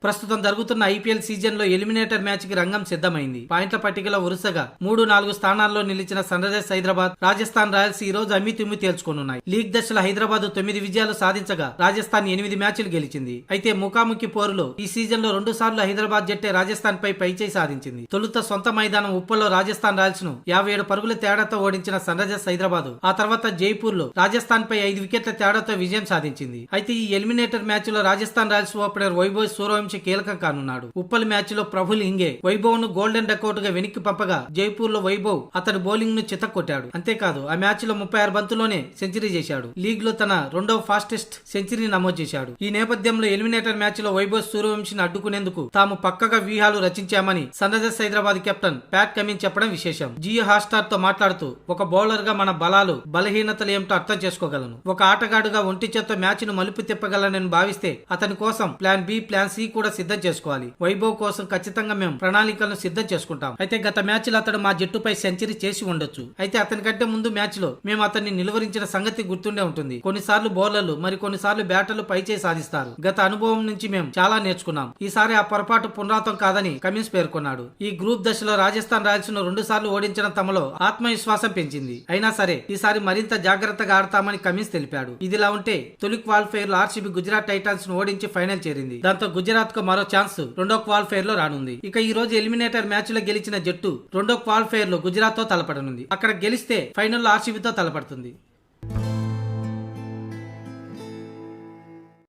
ప్రస్తుతం జరుగుతున్న IPL season లో ఎలిమినేటర్ మ్యాచ్ కి రంగం సిద్ధమైంది. పాయింట్ల పట్టికలో వరుసగా 3-4 స్థానాల్లో నిలిచిన Sunrisers Hyderabad, Rajasthan Royals ఈ రోజు అమ్మితుమ్మి తేల్చుకోనున్నాయి. లీగ్ దశలో హైదరాబాద్ 9 విజయాలు సాధించగా రాజస్థాన్ 8 మ్యాచ్లు గెలిచింది. అయితే ముఖాముఖి పోరులో ఈ సీజన్ లో 2 సార్లు హైదరాబాద్ జట్టే రాజస్థాన్ పై పైచేయి సాధించింది. తొలుత సొంత మైదానం ఉప్పల్లో రాజస్థాన్ రాయల్స్ ను 57 పరుగుల తేడాతో ఓడించిన సన్ రైజర్స్ హైదరాబాద్ ఆ తర్వాత జైపూర్ లో రాజస్థాన్ పై 5 వికెట్ల తేడాతో విజయం సాధించింది. అయితే ఈ ఎలిమినేటర్ మ్యాచ్ లో రాజస్థాన్ రాయల్స్ ఓపెనర్ వైభవ్ సూర్యవంశీ కీలకం కానున్నాడు. ఉప్పల్ మ్యాచ్ లో ప్రభుల్ హింగే వైభవ్ ను గోల్డెన్ డకౌట్ గా వెనక్కి పంపగా జైపూర్ లో వైభవ్ అతడి బౌలింగ్ ను చితక్కొట్టాడు. అంతేకాదు ఆ మ్యాచ్ లో 36 బంతుల్లోనే సెంచరీ చేశాడు. లీగ్ లో తన రెండవ ఫాస్టెస్ట్ సెంచరీని నమోదు చేశాడు. ఈ నేపథ్యంలో ఎలిమినేటర్ మ్యాచ్ లో వైభవ్ సూర్యవంశీని అడ్డుకునేందుకు తాము పక్కగా వ్యూహాలు రచించామని Sunrisers Hyderabad captain Pat Cummins చెప్పడం విశేషం. జియో హాట్స్టార్ తో మాట్లాడుతూ, ఒక బౌలర్ గా మన బలాలు బలహీనతలు ఏమిటో అర్థం చేసుకోగలను. ఒక ఆటగాడుగా ఒంటి చేత్తో మ్యాచ్ ను మలుపు తిప్పగలనని భావిస్తే అతని కోసం ప్లాన్ బి, ప్లాన్ సి కూడా సిద్ధం చేసుకోవాలి. వైభవ్ కోసం ఖచ్చితంగా మేము ప్రణాళికలను సిద్ధం చేసుకుంటాం. అయితే గత మ్యాచ్ లో అతడు మా జట్టుపై సెంచరీ చేసి ఉండొచ్చు. అయితే అతని కంటే ముందు మ్యాచ్ లో మేము అతన్ని నిలువరించిన సంగతి గుర్తుండే ఉంటుంది. కొన్నిసార్లు బౌలర్లు మరి కొన్నిసార్లు బ్యాటర్లు పైచేయి సాధిస్తారు. గత అనుభవం నుంచి మేము చాలా నేర్చుకున్నాం. ఈసారి ఆ పొరపాటు పునరావృతం కాదని కమిన్స్ పేర్కొన్నాడు. ఈ గ్రూప్ దశలో రాజస్థాన్ రాయల్స్ ను 2 సార్లు ఓడించడం తమలో ఆత్మవిశ్వాసం పెంచింది. అయినా సరే ఈసారి మరింత జాగ్రత్తగా ఆడతామని కమిన్స్ తెలిపాడు. ఇదిలా ఉంటే తొలి క్వాలిఫైర్ లో ఆర్సీబీ గుజరాత్ టైటాన్స్ ను ఓడించి ఫైనల్ చేరింది. దాంతో గుజరాత్ కు మరో ఛాన్స్ రెండో క్వాలిఫైర్ లో రానుంది. ఇక ఈ రోజు ఎలిమినేటర్ మ్యాచ్ లో గెలిచిన జట్టు రెండో క్వాలిఫైర్ లో గుజరాత్ తో తలపడనుంది. అక్కడ గెలిస్తే ఫైనల్ లో ఆర్సీబీతో తలపడుతుంది.